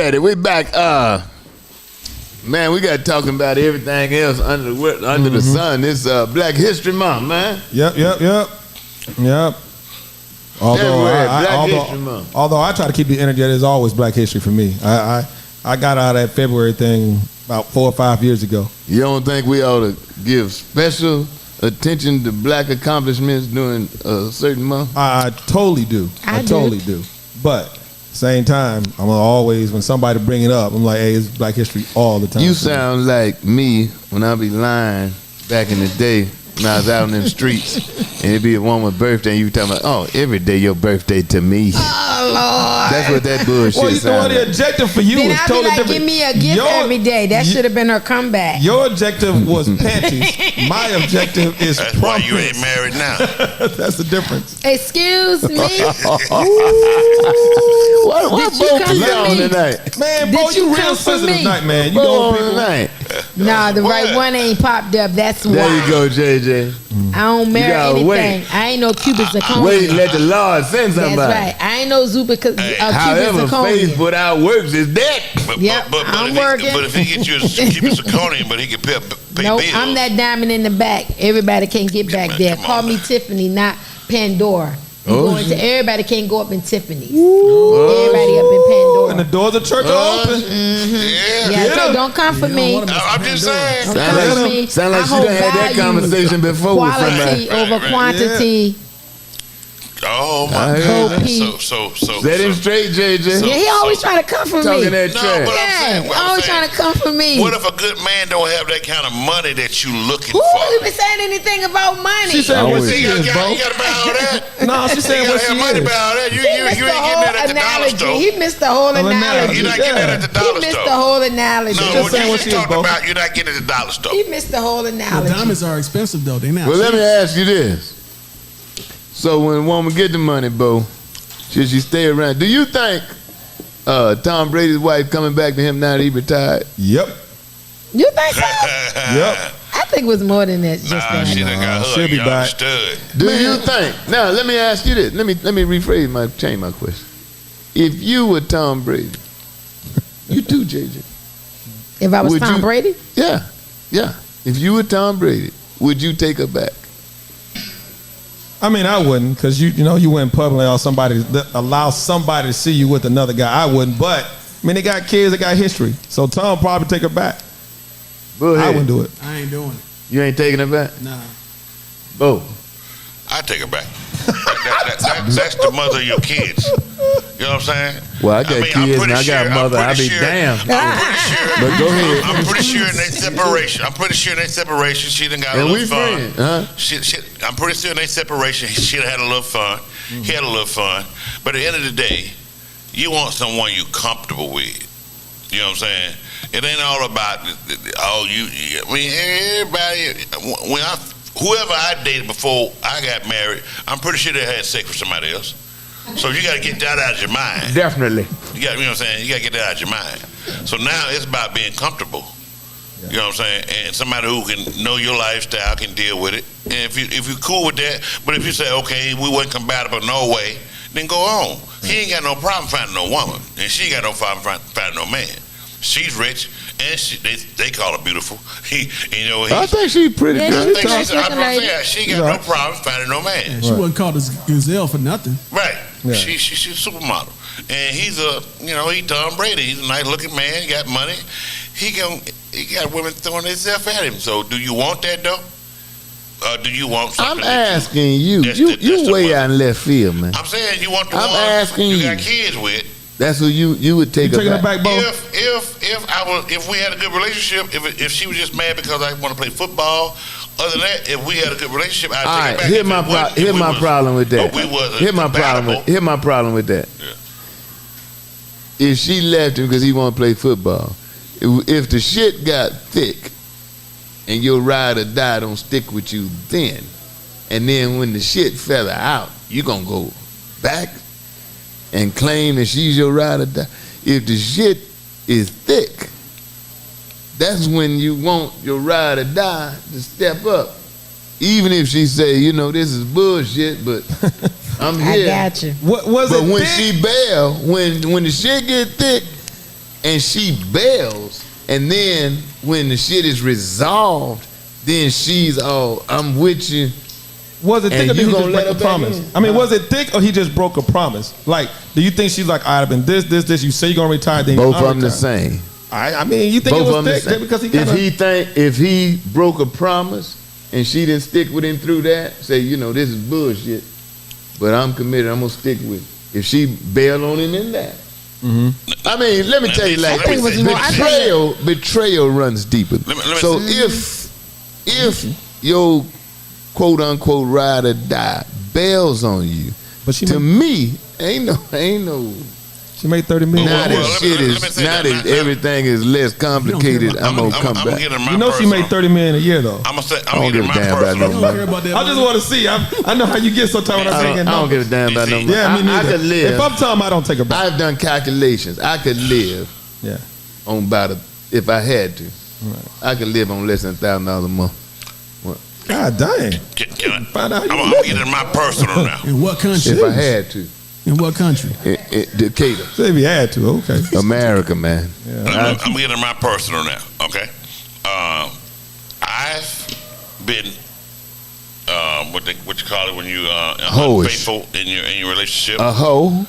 We back. Man, we got talking about everything else under the sun. It's Black History Month, man. Yep. Although I try to keep the energy, there's always Black History for me. I got out of that February thing about 4 or 5 years ago. You don't think we ought to give special attention to Black accomplishments during a certain month? I totally do. I totally do. But same time, I'm always, when somebody bring it up, I'm like, hey, it's Black History all the time. You sound like me when I be lying back in the day when I was out in them streets and it'd be a woman's birthday and you talking about, oh, every day your birthday to me. Oh, Lord. That's what that bullshit well, you know what the objective for you then was I'd totally be like, different. give me a gift every day. That should have been her comeback. Your objective was panties. My objective is That's why you ain't married now. That's the difference. Excuse me? What boat you on tonight? Man, Bo, you real sensitive tonight, man. You know people. Tonight. Nah, the right one ain't popped up. That's why. There you go, JJ. I don't marry anything. Wait. I ain't no Cuban zirconia. Wait, let the Lord send somebody. That's right. I ain't no Cuban However, zirconia. faith without works is dead. I'm working. But if he gets you a Cuban zirconia, but he can pay nope, bills. I'm that diamond in the back. Everybody can't get back there. Call me Tiffany, not Pandora. Everybody can't go up in Tiffany's. Everybody up in Pandora. And the doors of church are open. Yeah, so don't come for me. I'm just saying. Don't come for me. Sound like she done had that conversation before with somebody. Quality over quantity. Oh my God! So set him straight, JJ. Yeah, he always trying to come for me. Talking that trash. But I'm saying, always trying to come for me. What if a good man don't have that kind of money that you looking Who for? you been saying anything about money? She said what she is, bro. You gotta buy all that. No, she said what she money is. buy all that. You ain't getting that at the dollar store. He missed the whole analogy. You're not getting that at the dollar store. He missed the whole analogy. No, what you just talking about, you're not getting at the dollar store. He missed the whole analogy. Well, diamonds are expensive though. They not. Well, let me ask you this. So when a woman get the money, Bo, should she stay around? Do you think Tom Brady's wife coming back to him now that he retired? Yep. You think so? Yep. I think it was more than that. Just Nah, she done got her. She'll be back. Stud. Do you think? Now let me ask you this. Let me change my question. If you were Tom Brady, you too, JJ. If I was Tom Brady? Yeah. If you were Tom Brady, would you take her back? I mean, I wouldn't, because you went public or somebody allow somebody to see you with another guy. I wouldn't, but I mean, they got kids, they got history. So Tom probably take her back. I wouldn't do it. I ain't doing it. You ain't taking her back? Nah. Bo. I take her back. That's the mother of your kids. You know what I'm saying? Well, I got kids and I got a mother. I be damned. But go ahead. I'm pretty sure in their separation, she done got a little fun. I'm pretty sure in their separation, she done had a little fun. He had a little fun. But at the end of the day, you want someone you comfortable with. You know what I'm saying? It ain't all about everybody. Whoever I dated before I got married, I'm pretty sure they had sex with somebody else. So you got to get that out of your mind. Definitely. You know what I'm saying? You got to get that out of your mind. So now it's about being comfortable. You know what I'm saying? And somebody who can know your lifestyle, can deal with it. And if you're cool with that, but if you say, okay, we wasn't compatible no way, then go on. He ain't got no problem finding no woman, and she ain't got no problem finding no man. She's rich, and they call her beautiful. I think she's pretty good. She got no problem finding no man. Yeah, she wasn't called a gazelle for nothing. Right. Yeah. She's a supermodel, and he's he Tom Brady. He's a nice looking man. He got money. He got women throwing themselves at him. So do you want that though? Do you want something? I'm asking you. You way out in left field, man. I'm saying you want the I'm one asking you got kids with. That's who you would take her back. If we had a good relationship, if she was just mad because I want to play football, other than that, if we had a good relationship, I'd take her back. Here's my problem with that. Here's my problem with that. Yeah. If she left him because he want to play football, if the shit got thick and your ride or die don't stick with you then, and then when the shit fell out, you gonna go back and claim that she's your ride or die. If the shit is thick, that's when you want your ride or die to step up. Even if she say, this is bullshit, but I'm here. I got you. What was but it when thick? she bail, when the shit get thick, and she bails, and then when the shit is resolved, then she's all, I'm with you. Was it thick And or did you he gonna just let break her a back promise? in? I mean, was it thick or he just broke a promise? Like, do you think she's like, I've been this. You say you're gonna retire, then Both you're of them the retire. same. I mean, you think Both it of was them the thick same. just because he kind of. If he broke a promise and she didn't stick with him through that, say, this is bullshit, but I'm committed, I'm gonna stick with it. If she bailed on him in that. I mean, let me tell you like I think it was more- I think- betrayal runs deeper. Let me So say- if your quote unquote ride or die bails on you, But she to made, me, ain't no she made $30 million. now Well, that let me- shit let me is say now that. that everything is less complicated, I'm gonna come I'm back. getting my You know she personal. made $30 million a year though. I'm gonna say I I'm don't getting give a my damn about personal. You no don't care about that. I just want to see. I know how you get sometimes when I'm saying I don't give a damn about no money. Yeah, me I neither. could live. If I'm telling, I don't take it back. I've done calculations. I could live Yeah. on about if I had to. Right. I could live on less than $1,000 a month. God dang. Can I? Find out how you I'm living. getting my personal now. In what country? If I had to. In what country? Decatur, So if you had to, okay. America, man. I'm getting my personal now. Okay. I've been what you call it when you Hoish. unfaithful in your relationship. A hoe.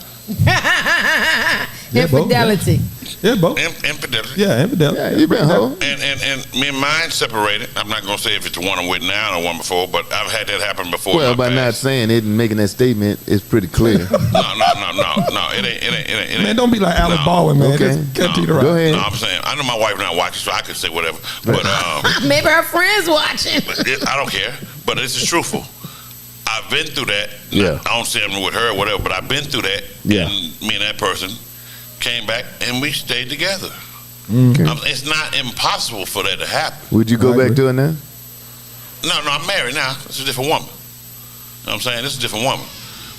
Yeah, Bo, Infidelity. Yeah, Bo. Infidelity. Yeah, infidel. Yeah, you been a hoe. And me and mine separated. I'm not gonna say if it's the one I'm with now or one before, but I've had that happen before. Well, in my by not past. saying it and making that statement, it's pretty clear. No. It ain't. Man, don't be like Alec No. Baldwin, man. Okay. Just cut to the Go right. ahead. No, I'm saying I know my wife not watching, so I could say whatever. But Maybe her friends watching. I don't care. But this is truthful. I've been through that. Yeah. I don't say I'm with her or whatever, but I've been through that. Yeah. And me and that person came back and we stayed together. Okay. It's not impossible for that to happen. Would you go I back agree. to it now? No, I'm married now. It's a different woman. You know what I'm saying? This is a different woman.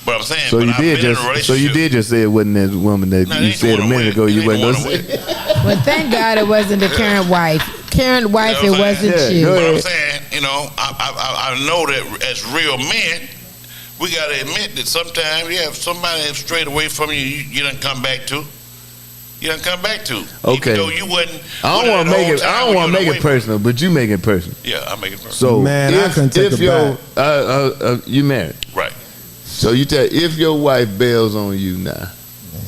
But I'm saying, So but you I've been in a so relationship. you did just say it wasn't that woman that No, it you ain't the said a one I'm minute with. ago It you ain't the wasn't one gonna I'm say. But thank God it wasn't the current wife. Current wife, You know it what I'm wasn't saying? you. Yeah, go But I'm ahead. saying, I know that as real men, we got to admit that sometimes you have somebody that's straight away from you, you done come back to. You done come back to. Okay. Even though you wasn't. I don't want to make it. I don't want to make it personal, but you make it personal. Yeah, I make it personal. So Man, I couldn't take if it your back. you married, Right. so you tell if your wife bails on you now,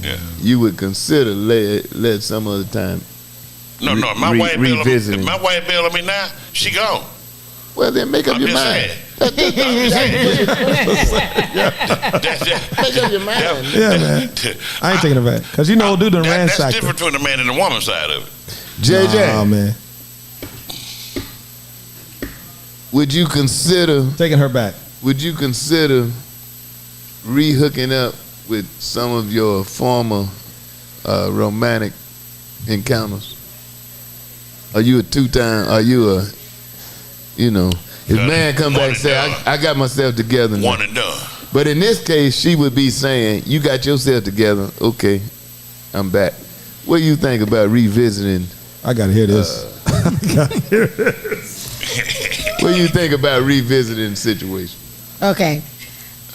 Yeah. you would consider let some other time. No, my Re- wife bail on me. revisiting. If my wife bail on me now, she gone. Well, then make up I'm your just mind. saying. I'm just saying. Make up your mind. Yeah, man. I ain't taking it back. Because you know, dude done That's ransacked different between the man and the woman side of it. JJ, Oh, man. would you consider? Taking her back. Would you consider re-hooking up with some of your former romantic encounters? Are you a two-time? Are you a, if man come back and say, I got myself together now. One and done. But in this case, she would be saying, you got yourself together. Okay, I'm back. What do you think about revisiting? I got to hear this. What do you think about revisiting the situation? Okay.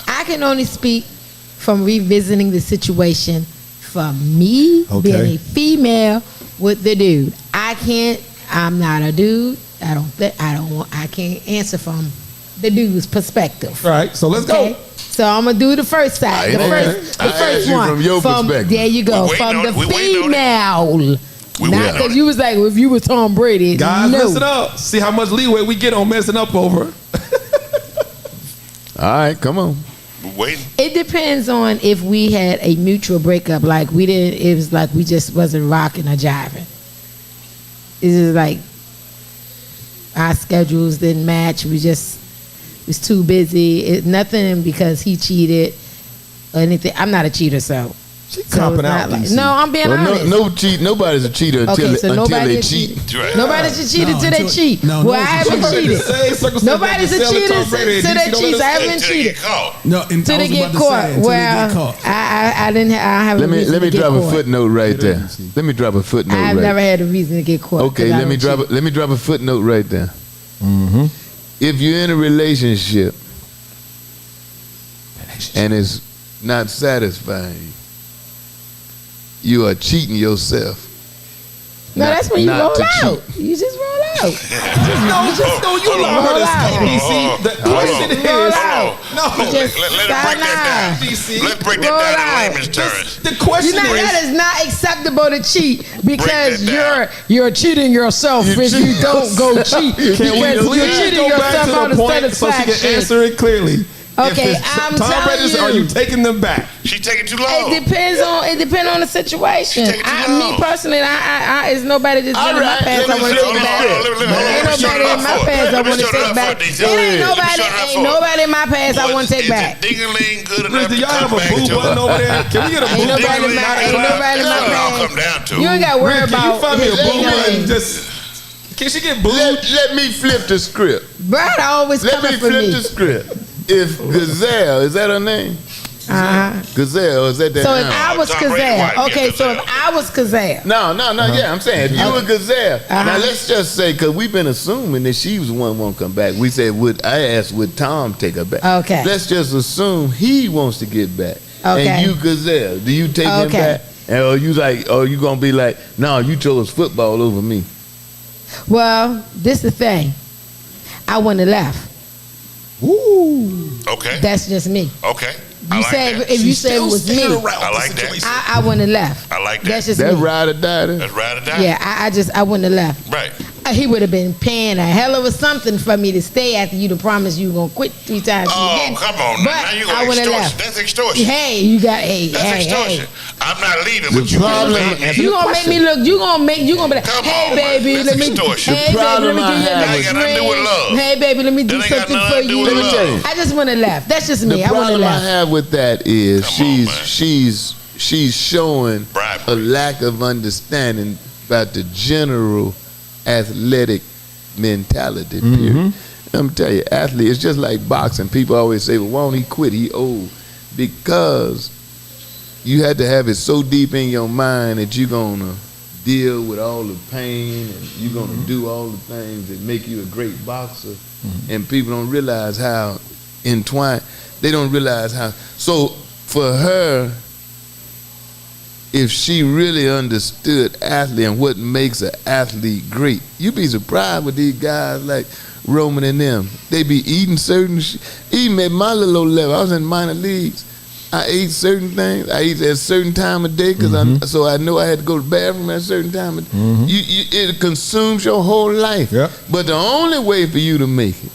I can only speak from revisiting the situation for me Okay. being a female with the dude. I'm not a dude. I can't answer from the dude's perspective. Right, so let's Okay. go. So I'm gonna do the first side. The Okay. first I asked first you one. from your perspective. There you go. We waiting From on the it. We waiting on it. female. We Not waiting on because it. you was like, well, if you was Tom Brady. Guys, no. listen up. See how much leeway we get on messing up over. All right, come on. We waiting. It depends on if we had a mutual breakup. Like we didn't. It was like we just wasn't rocking or jiving. It's just like our schedules didn't match. We just was too busy. Nothing because he cheated or anything. I'm not a cheater, so. She So copping it's out. not like, DC. no, I'm being honest. Nobody's a cheater until nobody they is cheat. Right. Nobody's a cheater No, till they until- cheat. no, Well, no, I haven't it's cheated. Same circumstance Nobody's that a you selling cheater Tom Brady. till DC they don't cheat. I understand. haven't Until they cheated get caught. No, and till I they was get about to caught. say, until they Well, get caught. I didn't. I haven't. Let reason me to get drop a caught. footnote right there. Let me drop a footnote I've right. never had a reason to get caught. Okay, 'cause I let me don't drop cheat. let me drop a footnote right there. Mm-hmm. If you're in a relationship and it's not satisfying you are cheating yourself. No, that's when you not roll to out. You just roll out. You allow her to stop, DC. The question Roll is, out. no. Let it break that down. DC. Let's break that Roll down out. in layman's terms. The question That is not acceptable to cheat because Break that you're cheating yourself if you don't go cheat Can we because you're please cheating go back yourself to out the of point so she can satisfaction. answer it clearly? Okay, If it's I'm Tom telling Brady's, you. are you taking them back? She's taking too long. It depends on the situation. She take too Me long. personally, I it's nobody that's All in my right, pants I let me want to see. take Hold on, back. hold on, Ain't nobody in my pants I want to take back. It ain't nobody in my pants I want to take back. Ding-a-ling good enough Do to y'all have come a back boo to button her. over there? Can we get a boo Ain't nobody in button? my ain't nobody in my That's what it all pants. come down to. You ain't got to worry Rick, can you about find me a his boo button? ding-a-ling. Can she get booed? Let me flip the script. Brad always Let coming me for flip me. the script. If Gazelle, is that her name? Gazelle, is that So if name? I was Tom Brady Kazelle, wife, yeah, okay, so if Gazelle. I was Kazelle, No, yeah, I'm saying if you were Gazelle. Now Uh-huh. let's just say, because we've been assuming that she was the one won't come back. We said, I asked, would Tom take her back? Okay. Let's just assume he wants to get back. Okay. And you Gazelle, do you take him Okay. back? And are you gonna be like, no, you chose football over me? well, this the thing. I wouldn't have left. Okay. That's just me. Okay. You I like said that. if you said it was me, I like that. I wouldn't have left. I like that. That's just That me. ride or die then? That's ride or die. Yeah, I wouldn't have left. Right. He would have been paying a hell of a something for me to stay after you to promise you were gonna quit 3 times. Oh, You didn't. come on. But Now you I going would have extortion. left. That's extortion. Hey, you got That's hey. extortion. I'm not leaving, The but you problem- gonna leave You me. gonna make me look. You gonna be like, Come hey on, baby, man. let That's me. extortion. Hey baby, problem let me I give you a have little with- That ain't got nothing to do with drink. love. Hey baby, let me do That ain't got something nothing for to do you. with Let me tell you. I just wouldn't have left. That's just me. The I wouldn't have problem I left. have with that is Come on, man. she's showing Bribery. a lack of understanding about the general athletic mentality. Period. I'm telling you, athlete, it's just like boxing. People always say, "Well, why don't he quit? He old." Because you had to have it so deep in your mind that you're gonna deal with all the pain and you're gonna do all the things that make you a great boxer. And people don't realize how entwined. They don't realize how. So for her, if she really understood athlete and what makes an athlete great, you'd be surprised with these guys like Roman and them. They be eating certain even at my little old level. I was in minor leagues. I ate certain things. I eat at a certain time of day because so I know I had to go to the bathroom at a certain time. It consumes your whole life. Yep. But the only way for you to make it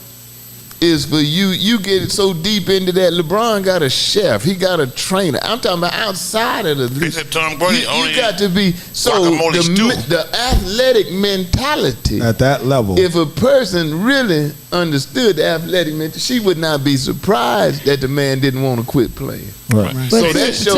is for you get it so deep into that. LeBron got a chef. He got a trainer. I'm talking about outside of the He said Tom Brady you only got to be so guacamole stew. the athletic mentality. At that level. If a person really understood the athletic mentality, she would not be surprised that the man didn't want to quit playing. Right. But So that shows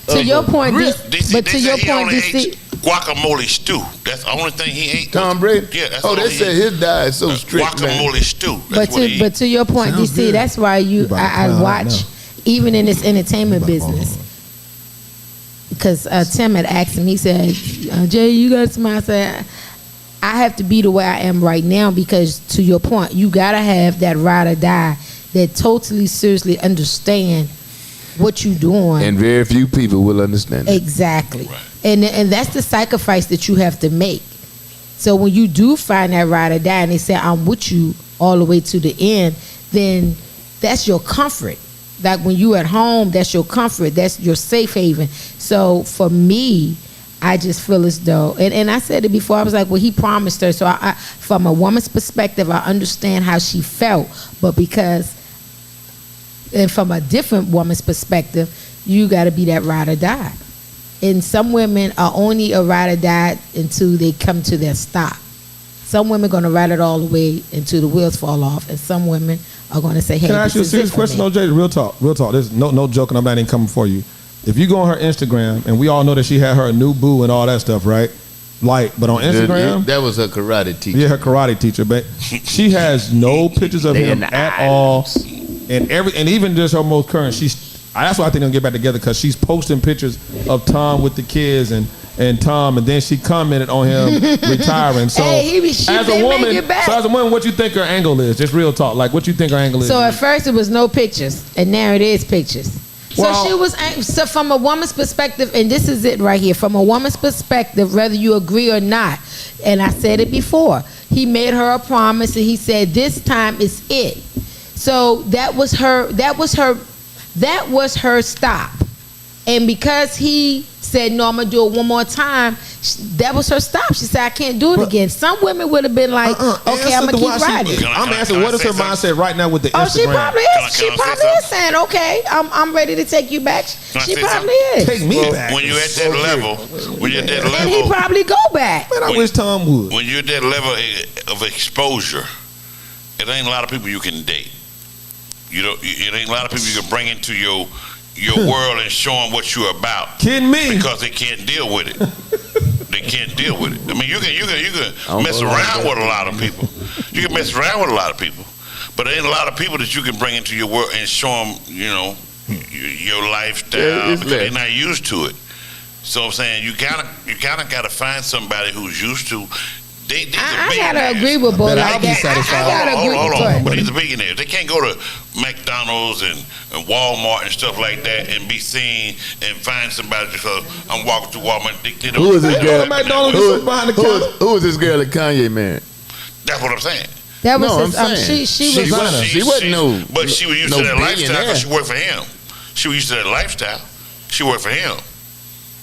to your point, DC, but to they your said he point, only DC. ate guacamole stew. That's the only thing he ate. Tom Brady. Yeah, that's Oh, all they he said ate. his diet is so strict, Guacamole man. stew. That's what he But to your point, Sounds DC, good. that's why You about to I clown watch out even in this entertainment business. Because Tim had asked him, he said, Jay, you got some? I said, I have to be the way I am right now because to your point, you gotta have that ride or die that totally seriously understand what you doing. And very few people will understand it. Exactly. And that's the sacrifice that you have to make. So when you do find that ride or die and they say, I'm with you all the way to the end, then that's your comfort. Like when you at home, that's your comfort. That's your safe haven. So for me, I just feel as though, and I said it before, I was like, well, he promised her. So I from a woman's perspective, I understand how she felt. But because, and from a different woman's perspective, you got to be that ride or die. And some women are only a ride or die until they come to their stop. Some women are going to ride it all the way until the wheels fall off, and some women are going to say, "Hey, Can I ask you a this is serious it for question, me." OJ? Real talk, real talk. There's no joking. I'm not even coming for you. If you go on her Instagram, and we all know that she had her new boo and all that stuff, right? But on Instagram, That was her karate teacher. yeah, her karate teacher, but she has no pictures of They in him the at all, and even just her most current. That's why I think they'll get back together because she's posting pictures of Tom with the kids and Tom, and then she commented on him retiring. So Hey, they make it back. as a woman, what you think her angle is? Just real talk, like what you think her angle is? So at first it was no pictures, and now it is pictures. So she was so from a woman's perspective, and this is it right here. From a woman's perspective, whether you agree or not, and I said it before, he made her a promise, and he said, "This time is it." So that was her. That was her stop. And because he said, "No, I'm gonna do it one more time," that was her stop. She said, "I can't do it again." Some women would have been like, "Okay, I'm gonna keep riding." I'm asking, what is her mindset right now with the Instagram? She probably is. She probably is saying, "Okay, I'm ready to take you back." She probably is. Take me back. When you're at that level, and he probably go back. Man, I wish Tom would. When you're at that level of exposure, it ain't a lot of people you can date. It ain't a lot of people you can bring into your world and show them what you're about. Kidding me? Because they can't deal with it. They can't deal with it. I mean, you can mess around with a lot of people. You can mess around with a lot of people, but there ain't a lot of people that you can bring into your world and show them, your lifestyle because they're not used to it. So I'm saying you gotta gotta find somebody who's used to. I gotta agree with both. I gotta agree. Hold on. But these are billionaires. They can't go to McDonald's and Walmart and stuff like that and be seen and find somebody just I'm walking through Walmart. Who is this girl? Who is this girl that Kanye married? That's what I'm saying. That was she wasn't no. But she was used to that lifestyle because she worked for him. She was used to that lifestyle. She worked for him.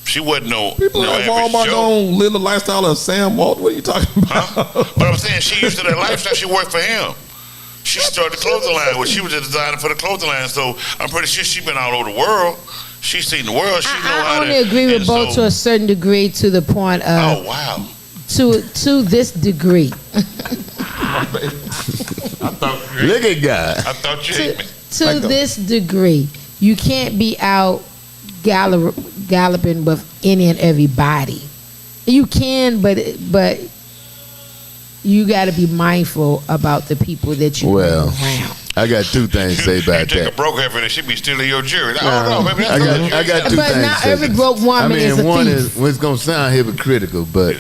She wasn't people at Walmart don't live the lifestyle of Sam Walt. What are you talking about? Huh? But I'm saying she used to that lifestyle. She worked for him. She started the clothing line. Well, she was the designer for the clothing line, so I'm pretty sure she's been all over the world. She's seen the world. She know how to. I only agree with both to a certain degree, to the point of. Oh wow. To this degree. Look at God. I thought you hate me. To this degree, you can't be out galloping with any and everybody. You can, but you got to be mindful about the people that you bring around. I got two things to say about you that. Take a broke heifer and she be stealing your jewelry. I don't know. Maybe I got two things. But not every broke woman is a thief. One is, it's going to sound hypocritical, but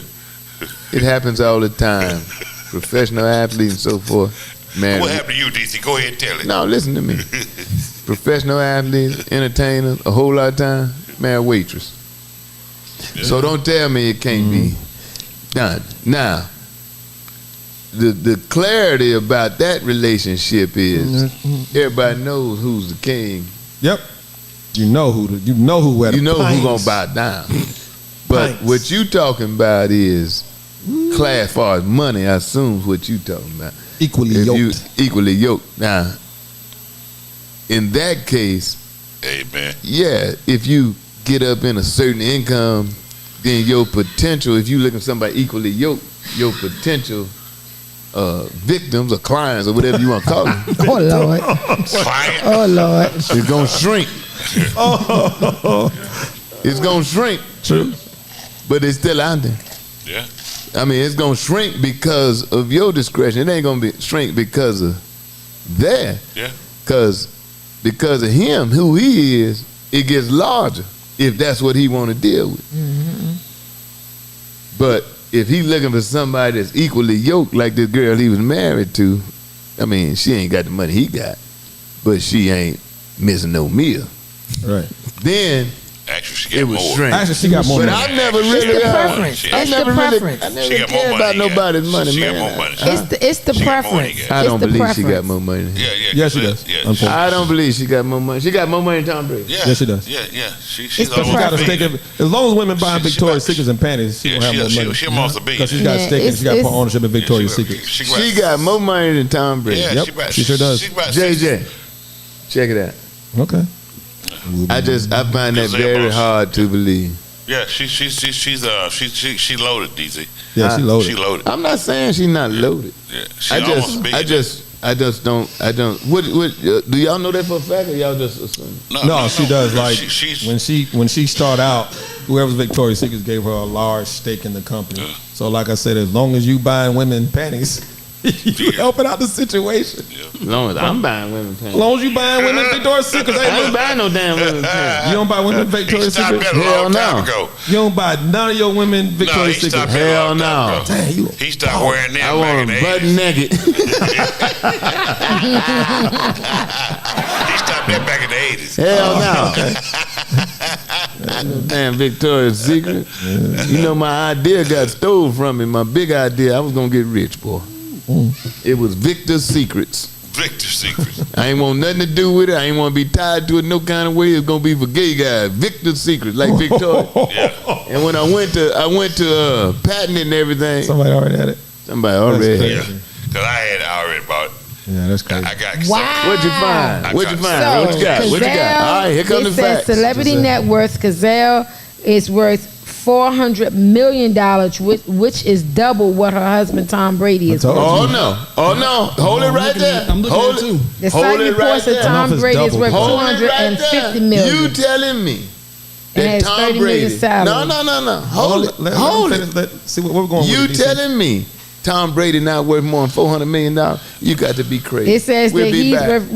it happens all the time. Professional athletes and so forth. Man, what happened to you, DC? Go ahead and tell it. No, listen to me. Professional athletes, entertainers, a whole lot of time, man, waitress. Yeah. So don't tell me it can't be done. Now, the clarity about that relationship is everybody knows who's the king. Yep. You know who gonna bow down. But what you talking about is class, as far as money, I assume is what you talking about. Equally yoked. Now, in that case, amen. Yeah, if you get up in a certain income, then your potential, if you looking for somebody equally yoked, your potential victims or clients or whatever you want to call them. Oh Lord. Oh Lord. It's gonna shrink. It's gonna shrink. True. But it's still out there. Yeah. I mean, it's gonna shrink because of your discretion. It ain't gonna shrink because of that. Yeah. Because of him, who he is, it gets larger if that's what he want to deal with. Mm-hmm. But if he looking for somebody that's equally yoked, like this girl he was married to, I mean, she ain't got the money he got, but she ain't missing no meal. Right. Then actually, she got more. Shrink. Actually, she got more. But money. I never really. I never cared about nobody's money, she man. got more money. It's the preference. I don't believe she got more money. Yeah, she does. Yeah, I don't believe she got more money. She got more money than Tom Brady. Yeah, yes, she does. Yeah. She got a stake of, as long as women buying Victoria's Secrets and panties, she gonna have more money. She almost a B. Because she's got a stake and she got ownership in Victoria's Secret. She got more money than Tom Brady. Yeah, she sure does. JJ, check it out. Okay. I find that very hard to believe. Yeah, she loaded, DZ. Yeah, she loaded. She loaded. I'm not saying she's not loaded. Yeah, I just don't. What do y'all know that for a fact, or y'all just assume? No, she does. Like when she started out, whoever's Victoria's Secret gave her a large stake in the company. Yeah. So, like I said, as long as you buying women panties, you helping out the situation. Yeah. As long as I'm buying women panties. As long as you buying women Victoria's Secret, I ain't buying no damn women panties. You don't buy women Victoria's Secret? Hell no. You don't buy none of your women Victoria's Secret? Hell no. Damn, he stopped wearing them. I want them butt naked. He stopped that back in the 80s. Hell no. Damn Victoria's Secret. You know, my idea got stole from me. My big idea, I was going to get rich, boy. It was Victor's Secrets. Victor's Secret. I ain't want nothing to do with it. I ain't want to be tied to it no kind of way. It's gonna be for gay guys. Victor's Secret, like Victoria. Yeah. And when I went to patent it and everything, Somebody already had it. somebody already had Yeah. it. Because I already bought it. Yeah, that's crazy. I got Wow. What'd you find? What'd you find? So, What you got? What you got? All right, here come the it says facts. celebrity net worth. Gazelle is worth $400 million, which is double what her husband Tom Brady is worth. Oh no! Hold it right there. I'm looking Hold at it it. too. The Hold site it reports right that there. I don't know Tom if it's Brady is double. worth Hold it right $250 there. million. You telling me And that has Tom 30 million Brady? salary. No. Hold it. Let Hold him it. finish. See where we're going. You with it, DC. telling me Tom Brady not worth more than $400 million? You got to be crazy. It says We'll that be he's back. worth